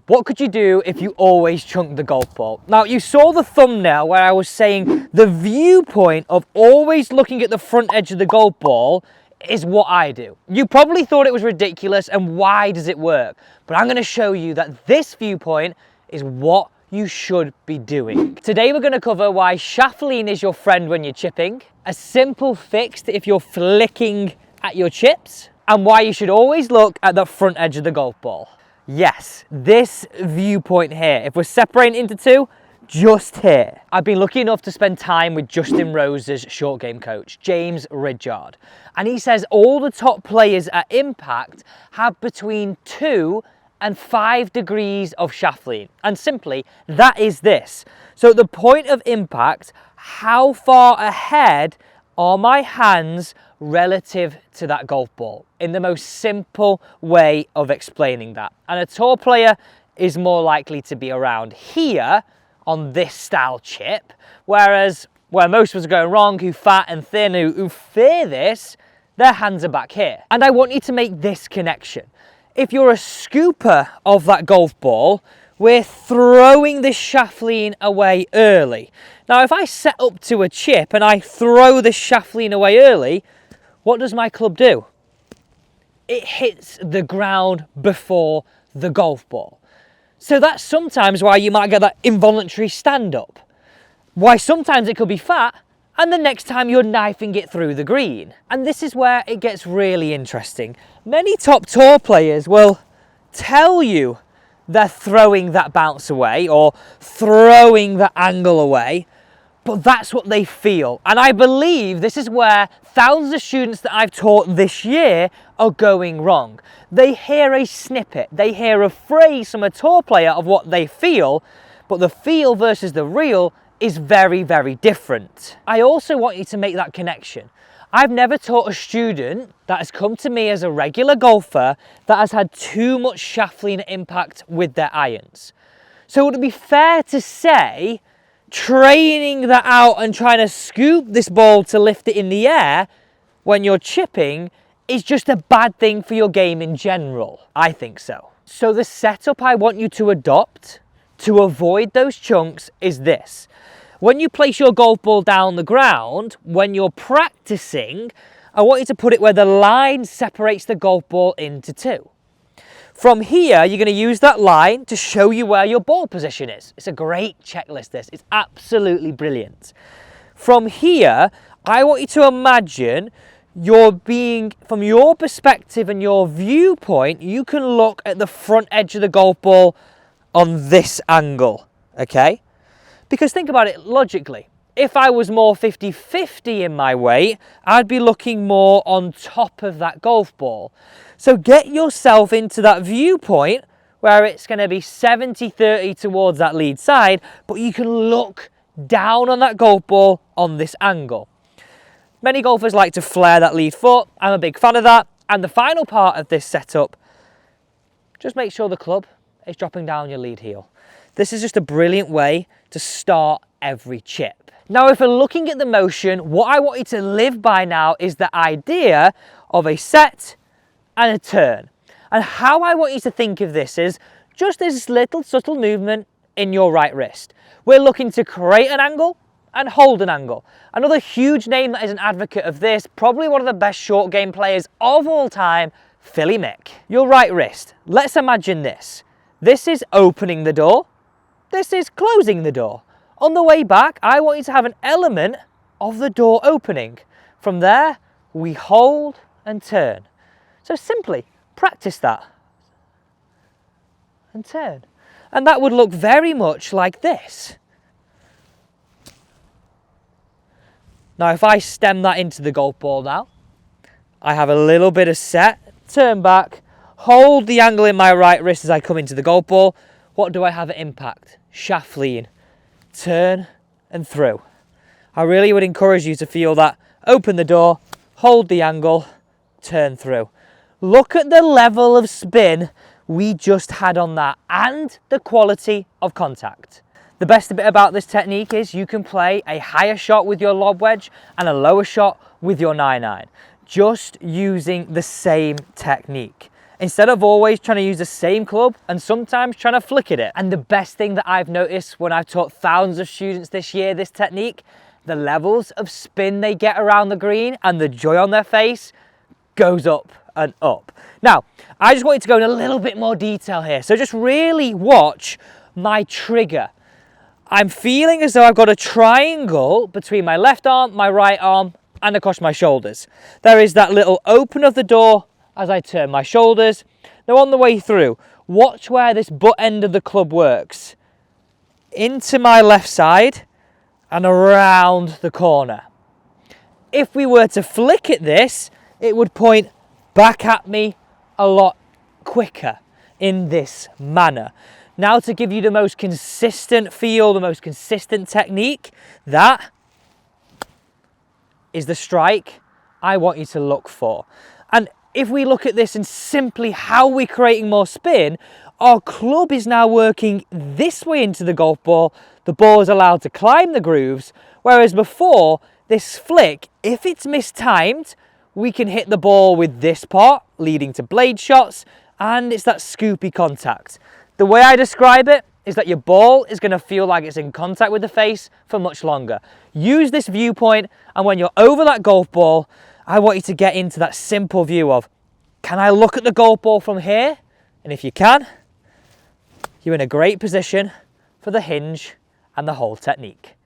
what could you do if you always chunked the golf ball? Now, you saw the thumbnail where I was saying the viewpoint of always looking at the front edge of the golf ball is what I do. You probably thought it was ridiculous and why does it work? But I'm going to show you that this viewpoint is what you should be doing. Today we're going to cover why shaft lean is your friend when you're chipping, a simple fix if you're flicking at your chips, and why you should always look at the front edge of the golf ball. Yes, this viewpoint here, if we're separating into two, just here. I've been lucky enough to spend time with Justin Rose's short game coach, James Ridyard. And he says all the top players at Impact have between 2 and 5 degrees of shaft lean. And simply, that is this. So at the point of impact, how far ahead are my hands relative to that golf ball? In the most simple way of explaining that. And a tour player is more likely to be around here on this style chip, whereas where most of us are going wrong, who fat and thin, who fear this, their hands are back here. And I want you to make this connection. If you're a scooper of that golf ball, we're throwing this shaft lean away early. Now, if I set up to a chip and I throw the shaft lean away early, what does my club do? It hits the ground before the golf ball. So that's sometimes why you might get that involuntary stand up. Why sometimes it could be fat, and the next time you're knifing it through the green. And this is where it gets really interesting. Many top tour players will tell you they're throwing that bounce away or throwing the angle away, but that's what they feel. And I believe this is where thousands of students that I've taught this year are going wrong. They hear a snippet, they hear a phrase from a tour player of what they feel, but the feel versus the real is very, very different. I also want you to make that connection. I've never taught a student that has come to me as a regular golfer that has had too much shaft lean impact with their irons. So would it be fair to say training that out and trying to scoop this ball to lift it in the air when you're chipping is just a bad thing for your game in general? I think so. So the setup I want you to adopt to avoid those chunks is this. When you place your golf ball down the ground, when you're practicing, I want you to put it where the line separates the golf ball into two. From here, you're going to use that line to show you where your ball position is. It's a great checklist, this. It's absolutely brilliant. From here, I want you to imagine you're being, from your perspective and your viewpoint, you can look at the front edge of the golf ball on this angle, okay? Because think about it logically. If I was more 50-50 in my weight, I'd be looking more on top of that golf ball. So get yourself into that viewpoint where it's going to be 70-30 towards that lead side, but you can look down on that golf ball on this angle. Many golfers like to flare that lead foot. I'm a big fan of that. And the final part of this setup, just make sure the club is dropping down your lead heel. This is just a brilliant way to start every chip. Now, if we're looking at the motion, what I want you to live by now is the idea of a set and a turn. And how I want you to think of this is just this little subtle movement in your right wrist. We're looking to create an angle and hold an angle. Another huge name that is an advocate of this, probably one of the best short game players of all time, Philly Mick. Your right wrist, let's imagine this. This is opening the door. This is closing the door. On the way back, I want you to have an element of the door opening. From there, we hold and turn. So simply practice that and turn. And that would look very much like this. Now, if I stem that into the golf ball now, I have a little bit of set, turn back, hold the angle in my right wrist as I come into the golf ball. What do I have at impact? Shaft lean, turn and through. I really would encourage you to feel that. Open the door, hold the angle, turn through. Look at the level of spin we just had on that and the quality of contact. The best bit about this technique is you can play a higher shot with your lob wedge and a lower shot with your 9-iron, just using the same technique. instead of always trying to use the same club and sometimes trying to flick at it. And the best thing that I've noticed when I've taught thousands of students this year this technique, the levels of spin they get around the green and the joy on their face goes up and up. Now, I just wanted to go in a little bit more detail here. So just really watch my trigger. I'm feeling as though I've got a triangle between my left arm, my right arm, and across my shoulders. There is that little open of the door as I turn my shoulders. Now on the way through, watch where this butt end of the club works. Into my left side and around the corner. If we were to flick at this, it would point back at me a lot quicker in this manner. Now to give you the most consistent feel, the most consistent technique, that is the strike I want you to look for. And if we look at this and simply how we're creating more spin, our club is now working this way into the golf ball. The ball is allowed to climb the grooves, whereas before, this flick, if it's mistimed, we can hit the ball with this part, leading to blade shots, and it's that scoopy contact. The way I describe it is that your ball is going to feel like it's in contact with the face for much longer. Use this viewpoint, and when you're over that golf ball, I want you to get into that simple view of, can I look at the golf ball from here? And if you can, you're in a great position for the hinge and the hole technique.